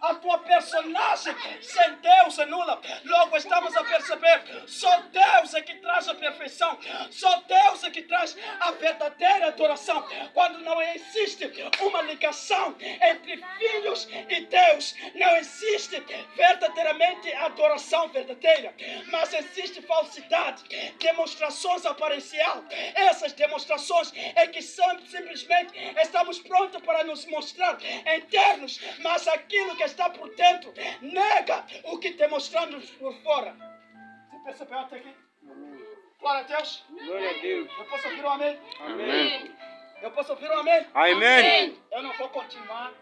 A tua personagem sem Deus é nula. Logo estamos a perceber, só Deus é que traz a perfeição. Só Deus é que traz a verdadeira adoração. Quando não existe uma ligação entre filhos e Deus, não existe verdadeiramente adoração verdadeira, mas existe falsidade, demonstrações aparenciais. Essas demonstrações é que simplesmente estamos prontos para nos mostrar internos, mas aquilo que está por dentro nega o que demonstramos por fora. Você percebeu até aqui? Glória a Deus. Glória a Deus. Eu posso ouvir um amém? Amém. Eu posso ouvir um amém? Amém. Eu não vou continuar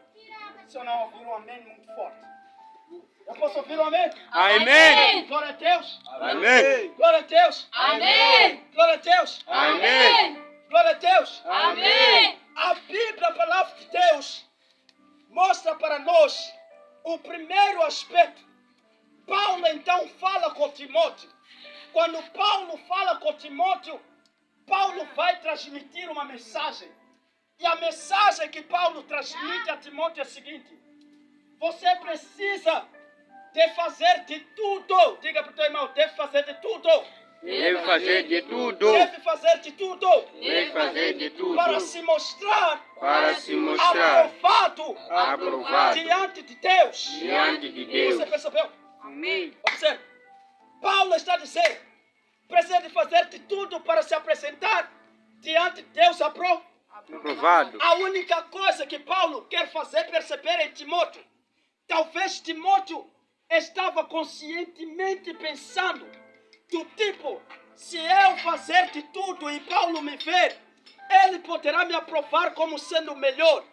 se eu não ouvir um amém muito forte. Eu posso ouvir um amém? Amém. Glória a Deus. Amém. Glória a Deus. Amém. Glória a Deus. Amém. Glória a Deus. Amém. A Bíblia, a palavra de Deus, mostra para nós o primeiro aspecto. Paulo então fala com Timóteo. Quando Paulo fala com Timóteo, Paulo vai transmitir uma mensagem. E a mensagem que Paulo transmite a Timóteo é a seguinte: você precisa de fazer de tudo. Diga para o teu irmão, deve fazer de tudo. Deve fazer de tudo. Deve fazer de tudo. Deve fazer de tudo. Para se mostrar aprovado diante de Deus. diante de Deus. Você percebeu? Amém. Observe. Paulo está dizendo, precisa de fazer de tudo para se apresentar diante de Deus Aprovado. A única coisa que Paulo quer fazer perceber em Timóteo, talvez Timóteo estava conscientemente pensando do tipo, se eu fazer de tudo e Paulo me ver, ele poderá me aprovar como sendo melhor.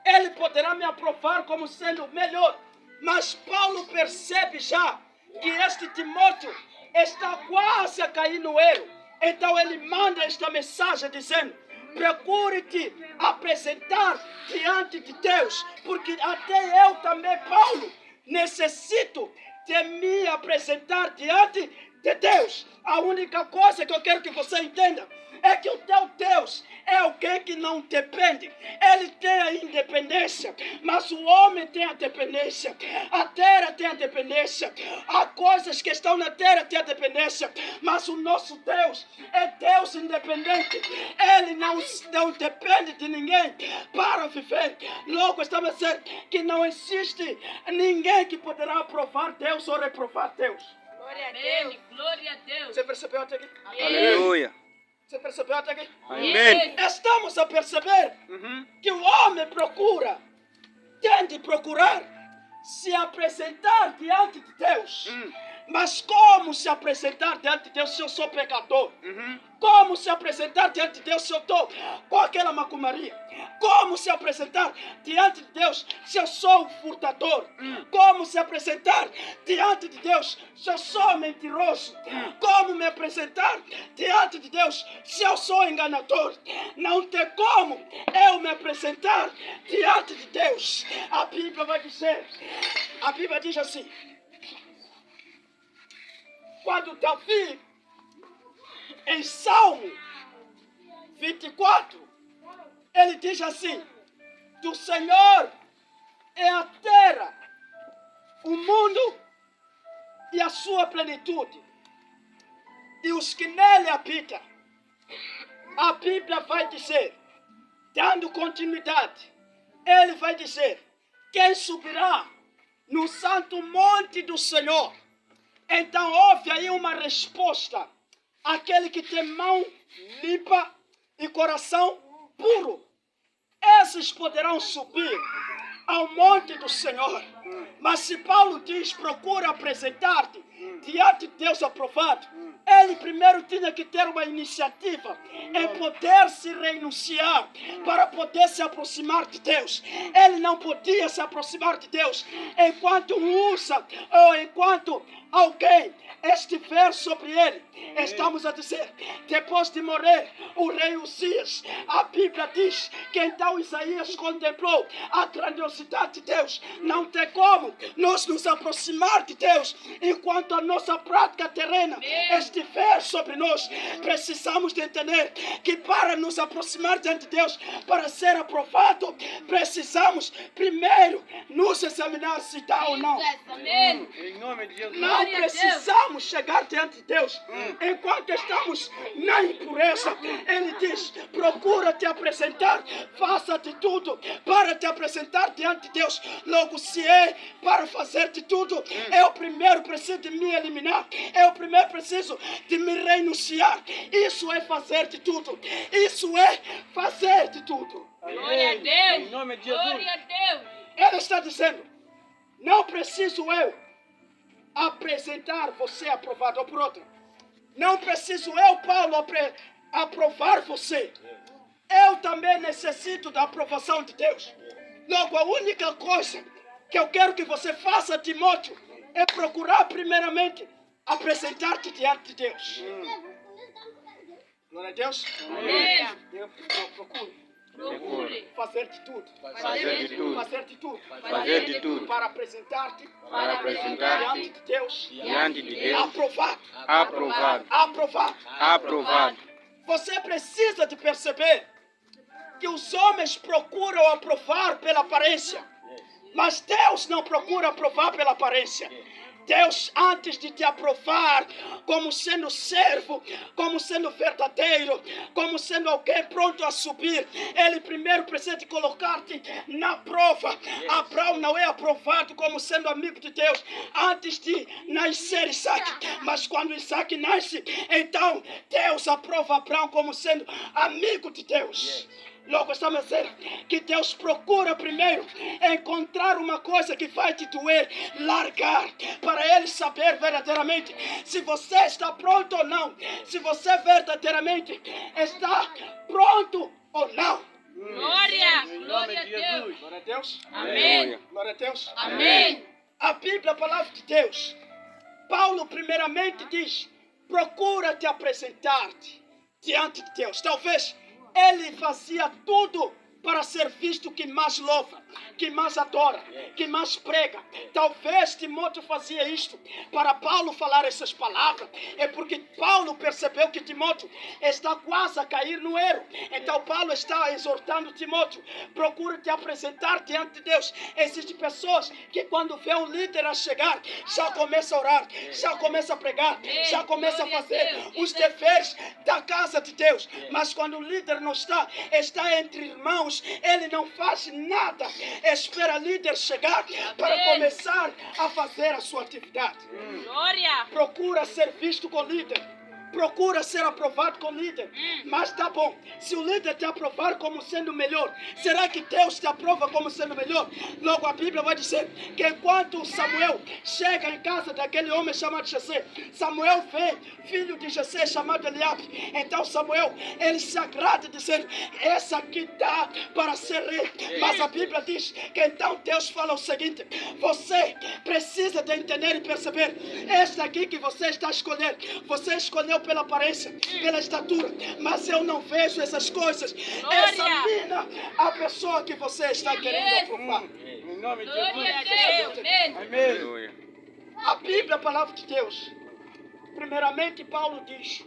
Ele poderá me aprovar como sendo melhor. Mas Paulo percebe já que este Timóteo está quase a cair no erro. Então ele manda esta mensagem dizendo, procure te apresentar diante de Deus, porque até eu também, Paulo, necessito de me apresentar diante de Deus. A única coisa que eu quero que você entenda é que o teu Deus é alguém que não depende. Ele tem a independência, mas o homem tem a dependência. A terra tem a dependência. Há coisas que estão na terra têm a dependência, mas o nosso Deus é Deus independente. Ele não depende de ninguém para viver. Logo estamos a dizer que não existe ninguém que poderá aprovar Deus ou reprovar Deus. Glória a Deus. Glória a Deus. Você percebeu até aqui? Aleluia. Você percebeu até aqui? Amém. Estamos a perceber que o homem tem de procurar se apresentar diante de Deus. Mas como se apresentar diante de Deus se eu sou pecador? Como se apresentar diante de Deus se eu estou com aquela macumaria? Como se apresentar diante de Deus se eu sou furtador? Como se apresentar diante de Deus se eu sou mentiroso? Como me apresentar diante de Deus se eu sou enganador? Não tem como eu me apresentar diante de Deus. A Bíblia vai dizer, a Bíblia diz assim, quando Davi, em Salmo 24, ele diz assim, do Senhor é a terra, o mundo e a sua plenitude, e os que nele habitam. A Bíblia vai dizer, dando continuidade, ele vai dizer, quem subirá no santo monte do Senhor? Então houve aí uma resposta. Aquele que tem mão limpa e coração puro, esses poderão subir ao monte do Senhor. Mas se Paulo diz, procura apresentar-te diante de Deus aprovado, ele primeiro tinha que ter uma iniciativa em poder se renunciar para poder se aproximar de Deus. Ele não podia se aproximar de Deus enquanto usa ou enquanto alguém estiver sobre ele. Estamos a dizer, depois de morrer o rei Uzias, a Bíblia diz que então Isaías contemplou a grandiosidade de Deus. Não tem como nós nos aproximar de Deus enquanto a nossa prática terrena está estiver sobre nós, precisamos de entender que para nos aproximar diante de Deus, para ser aprovado, precisamos primeiro nos examinar se dá ou não. Amém. Em nome de Jesus. Não Glória a Deus. precisamos chegar diante de Deus enquanto estamos na impureza. Ele diz: procura te apresentar, faça de tudo para te apresentar diante de Deus. Logo, se é para fazer de tudo, eu primeiro preciso de me eliminar, eu primeiro preciso de me renunciar. Isso é fazer de tudo. Isso é fazer de tudo. Glória a Deus. Em nome de Jesus. Glória a Deus. Ele está dizendo: não preciso eu apresentar você aprovado ou por outro. Não preciso eu, Paulo, aprovar você. Eu também necessito da aprovação de Deus. Logo, a única coisa que eu quero que você faça, Timóteo, é procurar primeiramente apresentar-te diante de Deus. Glória a Deus. Amém. Eu procuro Procure. fazer de tudo. Fazer de tudo. Fazer de tudo. Fazer de tudo. Para apresentar-te Para apresentar-te diante de Deus. diante de Deus. Aprovado. Aprovado. Aprovado. Aprovado. Você precisa de perceber que os homens procuram aprovar pela aparência, mas Deus não procura aprovar pela aparência. Deus, antes de te aprovar como sendo servo, como sendo verdadeiro, como sendo alguém pronto a subir, Ele primeiro precisa de colocar-te na prova. Abraão não é aprovado como sendo amigo de Deus antes de nascer Isaac, mas quando Isaac nasce, então Deus aprova Abraão como sendo amigo de Deus. Logo, estamos a dizer que Deus procura primeiro encontrar uma coisa que vai te doer, largar, para Ele saber verdadeiramente se você está pronto ou não, se você verdadeiramente está pronto ou não. Glória. Glória a Deus. Glória a Deus. Amém. Glória a Deus. Amém. A Bíblia, a palavra de Deus, Paulo primeiramente diz: procura te apresentar-te diante de Deus. Talvez ele fazia tudo para ser visto que mais louva, que mais adora, que mais prega. Talvez Timóteo fazia isto para Paulo falar essas palavras. É porque Paulo percebeu que Timóteo está quase a cair no erro. Então Paulo está exortando Timóteo: procura te apresentar diante de Deus. Existem pessoas que quando vê um líder a chegar, já começa a orar, já começa a pregar, já começa a fazer os deveres da casa de Deus. Mas quando o líder não está entre irmãos, ele não faz nada. Espera o líder chegar para começar a fazer a sua atividade. Glória. Procura ser visto com o líder. Procura ser aprovado com o líder. Mas tá bom, se o líder te aprovar como sendo melhor, será que Deus te aprova como sendo melhor? Logo a Bíblia vai dizer que enquanto Samuel chega em casa daquele homem chamado Jessé, Samuel vê filho de Jessé chamado Eliabe. Então Samuel, ele se agrada dizendo: essa aqui dá para ser rei. Mas a Bíblia diz que então Deus fala o seguinte: você precisa de entender e perceber, esta aqui que você está escolhendo, você escolheu pela aparência, pela estatura, mas eu não vejo essas coisas. Examina a pessoa que você está querendo aprovar. Em nome de Glória a Jesus. Deus. Amém. Amém. Aleluia. A Bíblia, a palavra de Deus, primeiramente Paulo diz: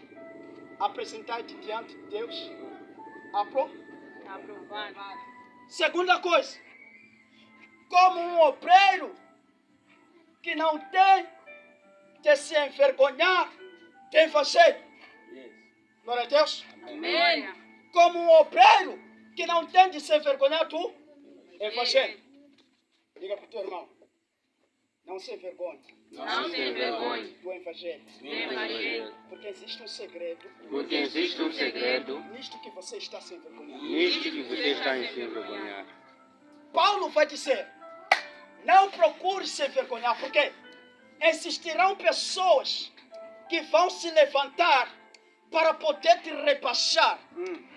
apresentar-te diante de Deus. Aprovado. Segunda coisa, como um obreiro que não tem de se envergonhar de evangelho. Glória a Deus. Amém. Como um obreiro que não tem de se envergonhar do evangelho. Diga para o teu irmão: não se envergonhe Não se envergonhe. do evangelho. Evangelho. Porque existe um segredo Porque existe um segredo nisto que você está se envergonhando. nisto que você está em se envergonhar. Paulo vai dizer: não procure se envergonhar, porque existirão pessoas que vão se levantar para poder te rebaixar,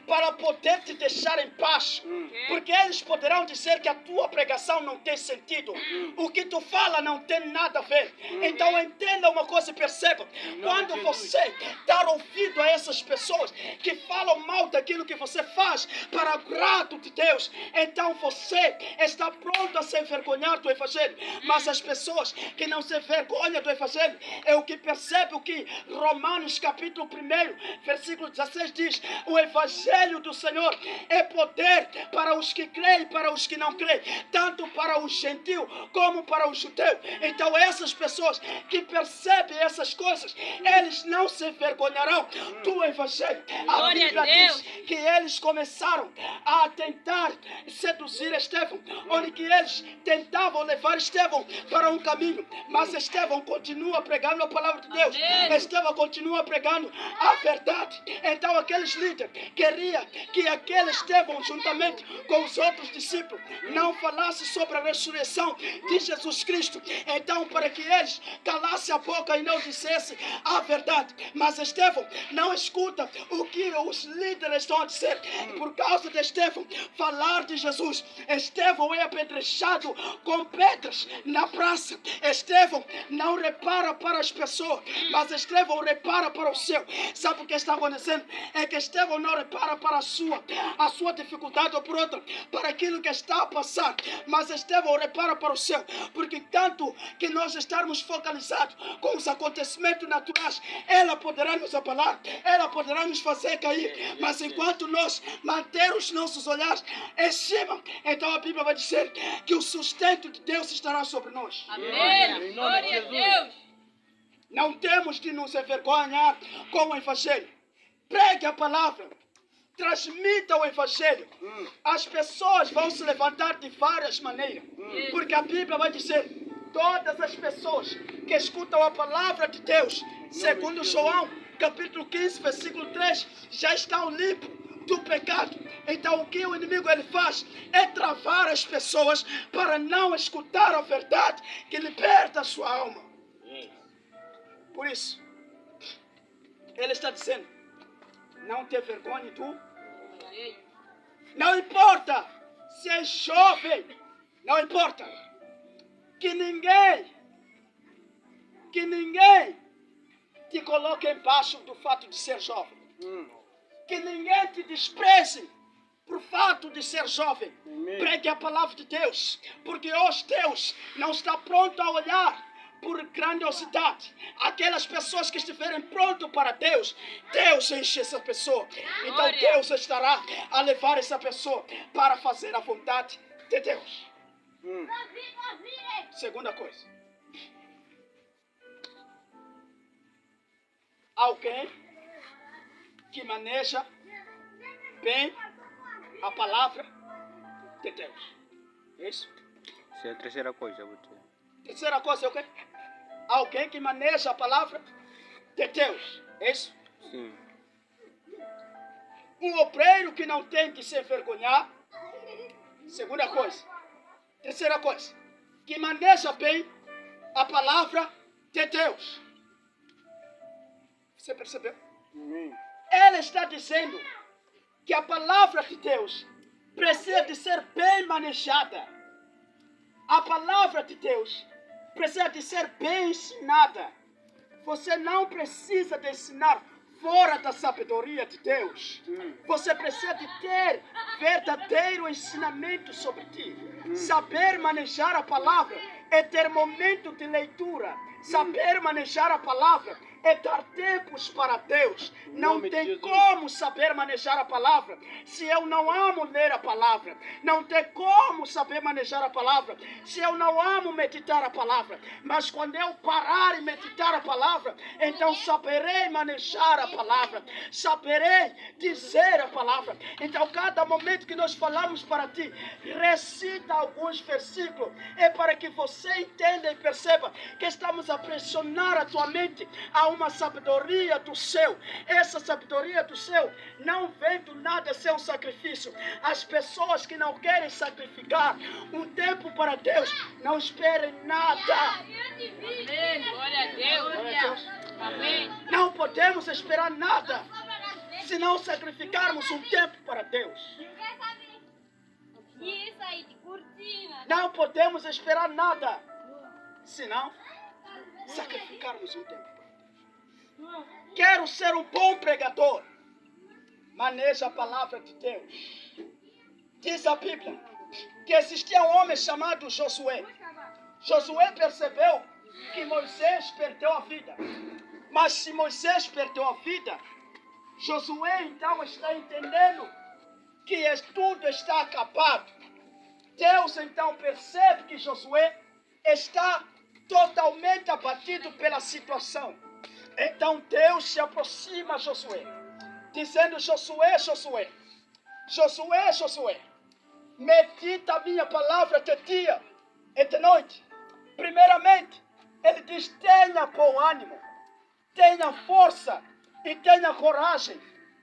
para poder te deixar em paz. Porque eles poderão dizer que a tua pregação não tem sentido. O que tu fala não tem nada a ver. Então entenda uma coisa e perceba. Quando você dar ouvido a essas pessoas que falam mal daquilo que você faz para agrado de Deus, então você está pronto a se envergonhar do Evangelho. Mas as pessoas que não se envergonham do Evangelho é o que percebe o que Romanos capítulo 1, versículo 16 diz: o Evangelho do Senhor é poder para os que creem e para os que não creem, tanto para o gentio como para o judeu. Então essas pessoas que percebem essas coisas, eles não se envergonharão do Evangelho. A Bíblia diz que eles começaram a tentar seduzir Estevão, onde que eles tentavam levar Estevão para um caminho, mas Estevão continua pregando a palavra de Deus. Estevão continua pregando a verdade. Então aqueles líderes queriam que aquele Estevão, juntamente com os outros discípulos, não falasse sobre a ressurreição de Jesus Cristo. Então, para que eles calassem a boca e não dissessem a verdade. Mas Estevão não escuta o que os líderes estão a dizer. Por causa de Estevão falar de Jesus, Estevão é apedrejado com pedras na praça. Estevão não repara para as pessoas, mas Estevão repara para o céu. Sabe o que está acontecendo? É que Estevão não repara para a sua dificuldade ou por outra, para aquilo que está a passar, mas Estevão repara para o céu, porque tanto que nós estarmos focalizados com os acontecimentos naturais, ela poderá nos abalar, ela poderá nos fazer cair, mas enquanto nós manter os nossos olhares em cima, então a Bíblia vai dizer que o sustento de Deus estará sobre nós. Amém. Glória a Deus. Não temos de nos envergonhar com o Evangelho. Pregue a palavra. Transmita o Evangelho. As pessoas vão se levantar de várias maneiras. Porque a Bíblia vai dizer: todas as pessoas que escutam a palavra de Deus, segundo João, capítulo 15, versículo 3, já estão limpos do pecado. Então o que o inimigo ele faz é travar as pessoas para não escutar a verdade que liberta a sua alma. Por isso, ele está dizendo: não tenha vergonha tu. Não importa se é jovem, não importa. Que ninguém te coloque embaixo do fato de ser jovem. Que ninguém te despreze por fato de ser jovem. Pregue a palavra de Deus, porque hoje Deus não está pronto a olhar por grandiosidade. Aquelas pessoas que estiverem prontas para Deus, Deus enche essa pessoa. Então Deus estará a levar essa pessoa para fazer a vontade de Deus. Segunda coisa. Alguém que maneja bem a palavra de Deus. Isso? Essa é a terceira coisa. Terceira coisa é o quê? Alguém que maneja a palavra de Deus. É isso? Sim. Um obreiro que não tem que se envergonhar. Segunda coisa. Terceira coisa. Que maneja bem a palavra de Deus. Você percebeu? Ele está dizendo que a palavra de Deus precisa de ser bem manejada. A palavra de Deus precisa de ser bem ensinada. Você não precisa de ensinar fora da sabedoria de Deus. Você precisa de ter verdadeiro ensinamento sobre ti. Saber manejar a palavra é ter momento de leitura. Saber manejar a palavra é dar tempos para Deus. Não tem como saber manejar a palavra se eu não amo ler a palavra. Não tem como saber manejar a palavra se eu não amo meditar a palavra. Mas quando eu parar e meditar a palavra, então saberei manejar a palavra. Saberei dizer a palavra. Então cada momento que nós falamos para ti, recita alguns versículos. É para que você entenda e perceba que estamos a pressionar a tua mente a uma sabedoria do céu. Essa sabedoria do céu não vem do nada ser um sacrifício. As pessoas que não querem sacrificar um tempo para Deus, não esperem nada. Amém. Glória a Deus. Glória a Deus. Amém. Não podemos esperar nada. se não sacrificarmos um tempo para Deus. Isso aí, de cortina. Não podemos esperar nada, se não sacrificarmos um tempo para Deus. Quero ser um bom pregador. Maneja a palavra de Deus. Diz a Bíblia que existia um homem chamado Josué. Josué percebeu que Moisés perdeu a vida. Mas se Moisés perdeu a vida, Josué então está entendendo que tudo está acabado. Deus então percebe que Josué está totalmente abatido pela situação. Então Deus se aproxima a Josué, dizendo: Josué, Josué, Josué, Josué, medita a minha palavra de dia e de noite. Primeiramente, ele diz: tenha bom ânimo, tenha força e tenha coragem.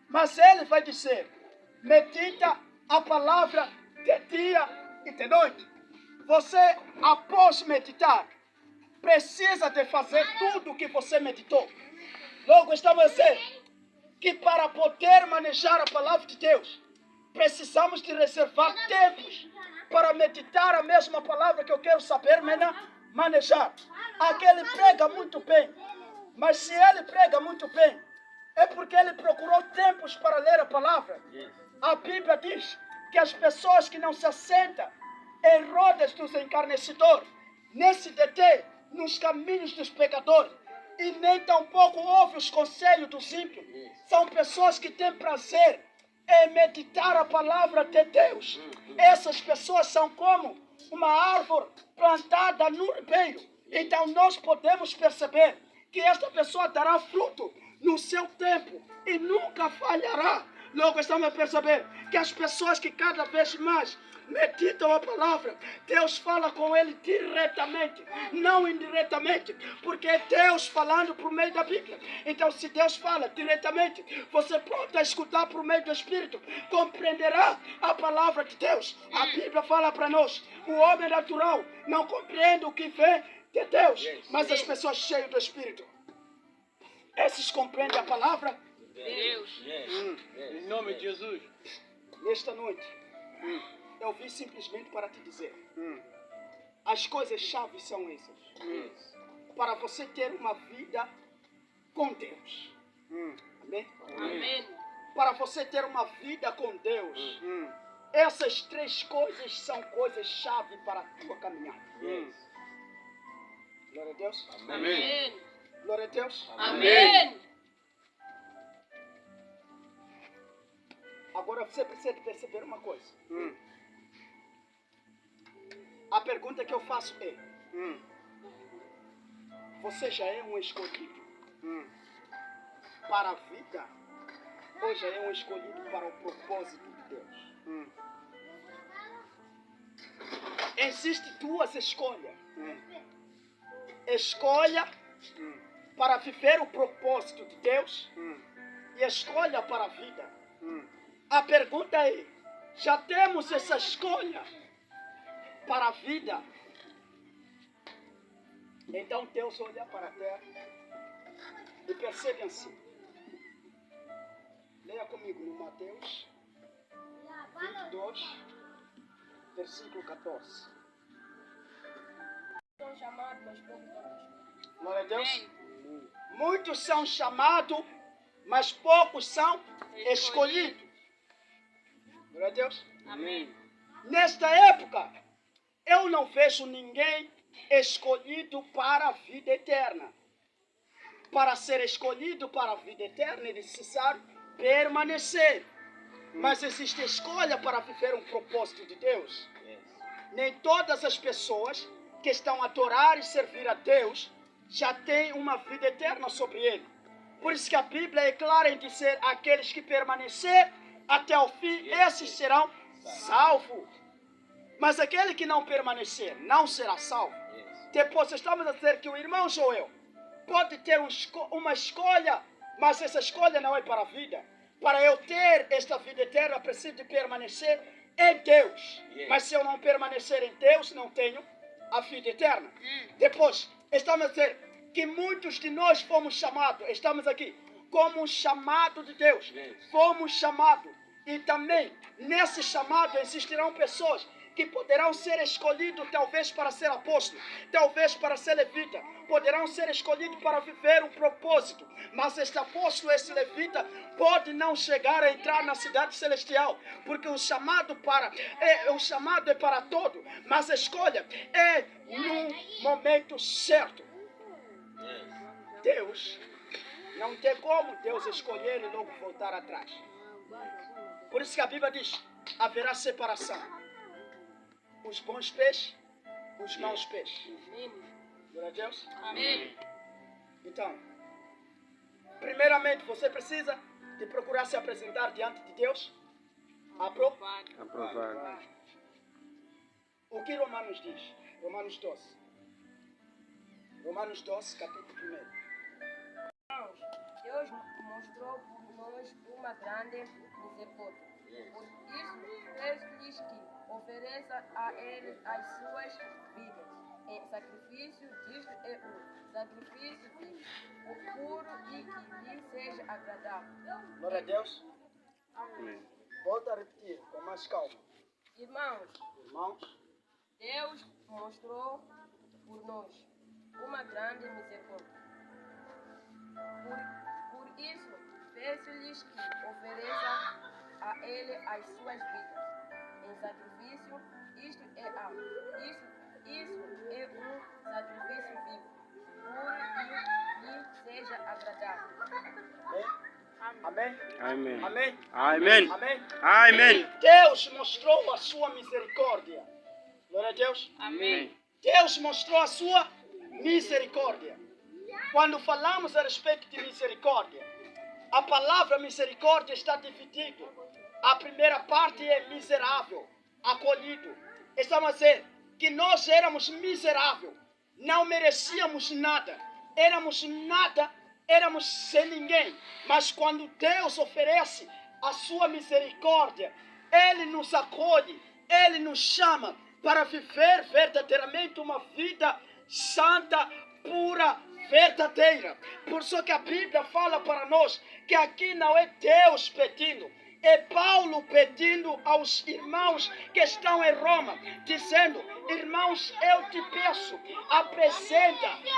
Mas ele vai dizer: medita a palavra de dia e de noite. Você, após meditar, precisa de fazer tudo o que você meditou. Logo, estamos a dizer que para poder manejar a palavra de Deus, precisamos de reservar tempos para meditar a mesma palavra que eu quero saber manejar. Aquele prega muito bem, mas se ele prega muito bem, é porque ele procurou tempos para ler a palavra. A Bíblia diz que as pessoas que não se assentam em rodas dos encarnecedores, nem se detêm nos caminhos dos pecadores, e nem tampouco ouvem os conselhos dos ímpios, são pessoas que têm prazer em meditar a palavra de Deus. Essas pessoas são como uma árvore plantada no ribeiro. Então nós podemos perceber que esta pessoa dará fruto no seu tempo e nunca falhará. Logo estamos a perceber que as pessoas que cada vez mais meditam a palavra, Deus fala com ele diretamente, não indiretamente, porque é Deus falando por meio da Bíblia. Então, se Deus fala diretamente, você pronto a escutar por meio do Espírito, compreenderá a palavra de Deus. A Bíblia fala para nós: o homem natural não compreende o que vem de Deus, mas as pessoas cheias do Espírito, esses compreendem a palavra de Deus. Em nome de Jesus. Nesta noite, eu vim simplesmente para te dizer: as coisas-chave são essas. Para você ter uma vida com Deus. Amém? Amém. Para você ter uma vida com Deus, essas três coisas são coisas-chave para a tua caminhada. Glória a Deus. Amém. Glória a Deus. Amém. Agora você precisa perceber uma coisa. A pergunta que eu faço é: você já é um escolhido para a vida? Ou já é um escolhido para o propósito de Deus? Existem duas escolhas. Escolha para viver o propósito de Deus e escolha para a vida. A pergunta é: já temos essa escolha para a vida? Então Deus olha para a terra e percebe assim. Leia comigo no Mateus 22, versículo 14. São chamados, mas poucos são. Glória a Deus. Muitos são chamados, mas poucos são escolhidos. Glória a Deus. Amém. Nesta época, eu não vejo ninguém escolhido para a vida eterna. Para ser escolhido para a vida eterna é necessário permanecer. Mas existe escolha para viver um propósito de Deus. Nem todas as pessoas que estão a adorar e servir a Deus já têm uma vida eterna sobre ele. Por isso que a Bíblia é clara em dizer: aqueles que permanecer até o fim, esses serão salvos. Mas aquele que não permanecer não será salvo. Depois estamos a dizer que o irmão Joel pode ter uma escolha, mas essa escolha não é para a vida. Para eu ter esta vida eterna, preciso de permanecer em Deus. Mas se eu não permanecer em Deus, não tenho a vida eterna. Depois, estamos a dizer que muitos de nós fomos chamados, estamos aqui, como um chamado de Deus. Fomos chamados. E também, nesse chamado, existirão pessoas que poderão ser escolhidos talvez para ser apóstolo, talvez para ser levita, poderão ser escolhidos para viver um propósito. Mas este apóstolo, este levita, pode não chegar a entrar na cidade celestial, porque o chamado é para todo, mas a escolha é no momento certo. Deus, não tem como Deus escolher e logo voltar atrás. Por isso que a Bíblia diz, haverá separação. Os bons peixes, os maus peixes. Glória a Deus. Amém. Então, primeiramente você precisa de procurar se apresentar diante de Deus. Aprovado. O que Romanos diz? Romanos 12. Romanos 12, capítulo 1. Deus mostrou por nós uma grande misericórdia. Por isso, peço-lhes que ofereça a Ele as suas vidas em sacrifício. Isto é o sacrifício vivo, puro e que lhe seja agradável. Glória a Deus. Amém. Volta a repetir com mais calma. Irmãos, Deus mostrou por nós uma grande misericórdia. Por isso, peço-lhes que ofereça a Ele as suas vidas em sacrifício. Isto é um sacrifício vivo, puro e lhe seja agradável. Amém? Amém. Amém? Amém. Amém? Amém. E Deus mostrou a sua misericórdia. Glória a Deus. Amém. Deus mostrou a sua misericórdia. Quando falamos a respeito de misericórdia, a palavra misericórdia está dividida. A primeira parte é miserável, acolhido. Estamos a dizer que nós éramos miseráveis, não merecíamos nada, éramos sem ninguém. Mas quando Deus oferece a sua misericórdia, Ele nos acolhe, Ele nos chama para viver verdadeiramente uma vida santa, pura, verdadeira. Por isso que a Bíblia fala para nós que aqui não é Deus pedindo, é Paulo pedindo aos irmãos que estão em Roma, dizendo: irmãos, eu te peço,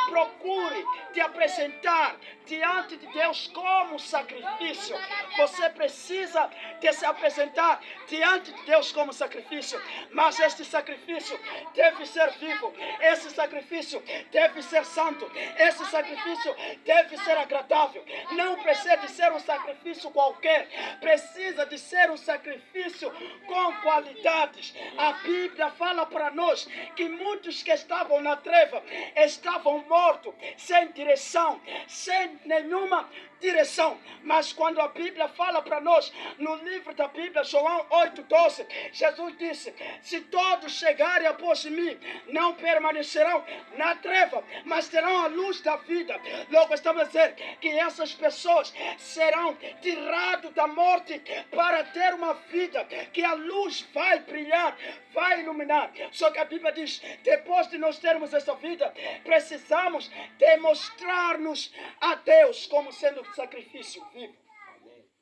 procure te apresentar diante de Deus como sacrifício. Você precisa de se apresentar diante de Deus como sacrifício, mas este sacrifício deve ser vivo, esse sacrifício deve ser santo, esse sacrifício deve ser agradável. Não precisa de ser um sacrifício qualquer, precisa de ser um sacrifício com qualidades. A Bíblia fala para nós que muitos que estavam na treva estavam mortos, sem direção, sem nenhuma direção. Mas quando a Bíblia fala para nós, no livro da Bíblia, João 8:12, Jesus disse: se todos chegarem após mim, não permanecerão na treva, mas terão a luz da vida. Logo estamos a dizer que essas pessoas serão tiradas da morte para ter uma vida que a luz vai brilhar, vai iluminar. Só que a Bíblia diz, depois de nós termos essa vida, precisamos demonstrar-nos a Deus como sendo sacrifício vivo.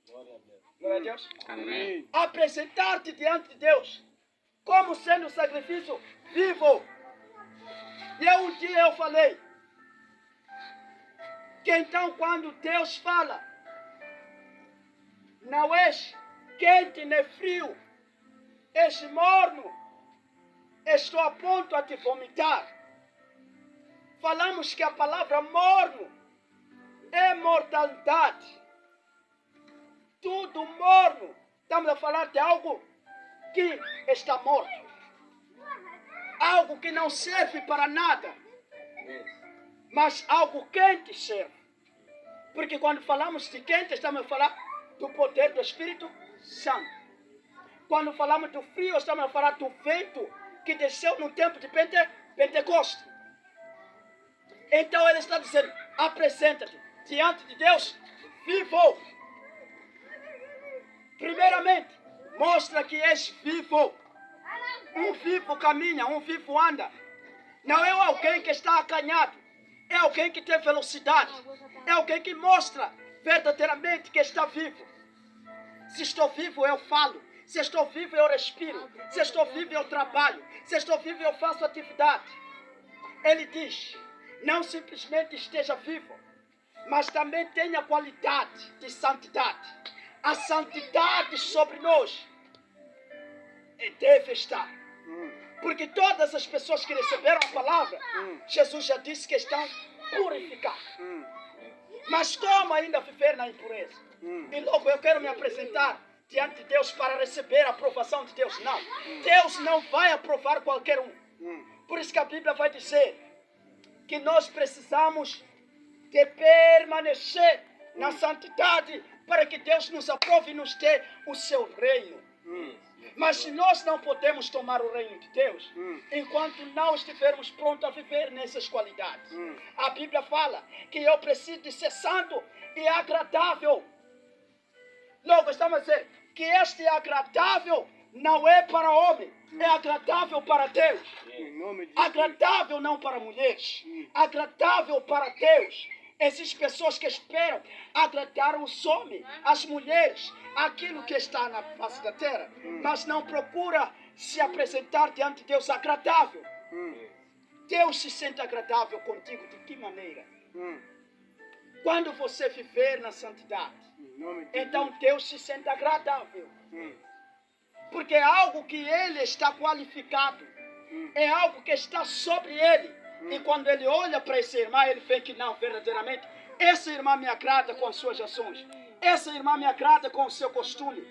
Glória a Deus. Amém. Apresentar-te diante de Deus como sendo sacrifício vivo. E um dia eu falei que então quando Deus fala, não és quente nem frio, és morno, estou a ponto a te vomitar. Falamos que a palavra morno é mortalidade. Tudo morno. Estamos a falar de algo que está morto. Algo que não serve para nada. Mas algo quente serve. Porque quando falamos de quente, estamos a falar do poder do Espírito Santo. Quando falamos do frio, estamos a falar do vento que desceu no tempo de Pentecoste. Então ele está dizendo, apresenta-te diante de Deus vivo. Primeiramente, mostra que és vivo. Um vivo caminha, um vivo anda. Não é alguém que está acanhado. É alguém que tem velocidade. É alguém que mostra verdadeiramente que está vivo. Se estou vivo, eu falo. Se estou vivo, eu respiro. Se estou vivo, eu trabalho. Se estou vivo, eu faço atividade. Ele diz, não simplesmente esteja vivo, mas também tenha qualidade de santidade. A santidade sobre nós deve estar. Porque todas as pessoas que receberam a palavra, Jesus já disse que estão purificadas. Mas como ainda viver na impureza? E logo eu quero me apresentar diante de Deus para receber a aprovação de Deus. Não. Deus não vai aprovar qualquer um. Por isso que a Bíblia vai dizer que nós precisamos de permanecer na santidade para que Deus nos aprove e nos dê o seu reino. Mas se nós não podemos tomar o reino de Deus, enquanto não estivermos prontos a viver nessas qualidades. A Bíblia fala que eu preciso de ser santo e agradável. Logo, estamos a dizer que este agradável não é para homem, é agradável para Deus. Agradável não para mulheres, agradável para Deus. Existem pessoas que esperam agradar os homens, as mulheres, aquilo que está na face da terra, mas não procura se apresentar diante de Deus agradável. Deus se sente agradável contigo de que maneira? Quando você viver na santidade, então Deus se sente agradável. Porque é algo que Ele está qualificado, é algo que está sobre Ele. E quando Ele olha para essa irmã, Ele vê que não, verdadeiramente, essa irmã me agrada com as suas ações. Essa irmã me agrada com o seu costume.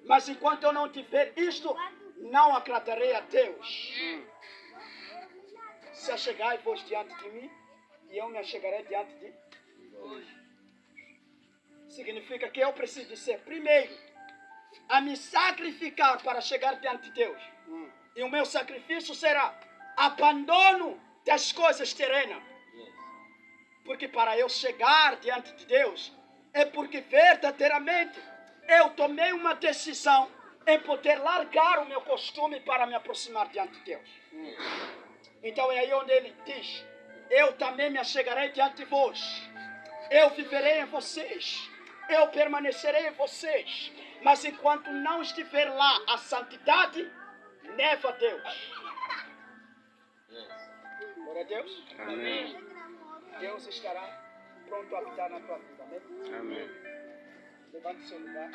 Mas enquanto eu não tiver isto, não agradarei a Deus. Se achegai-vos diante de mim, e eu me achegarei diante de vós. Significa que eu preciso de ser, primeiro, a me sacrificar para chegar diante de Deus. E o meu sacrifício será abandono das coisas terrenas. Porque para eu chegar diante de Deus, é porque verdadeiramente eu tomei uma decisão em poder largar o meu costume para me aproximar diante de Deus. Então é aí onde ele diz, eu também me achegarei diante de vós. Eu viverei em vocês. Eu permanecerei em vocês. Mas enquanto não estiver lá a santidade, neva a Deus. Glória a Deus. Amém. Deus estará pronto a habitar na tua vida. Amém? Amém. Levante seu lugar.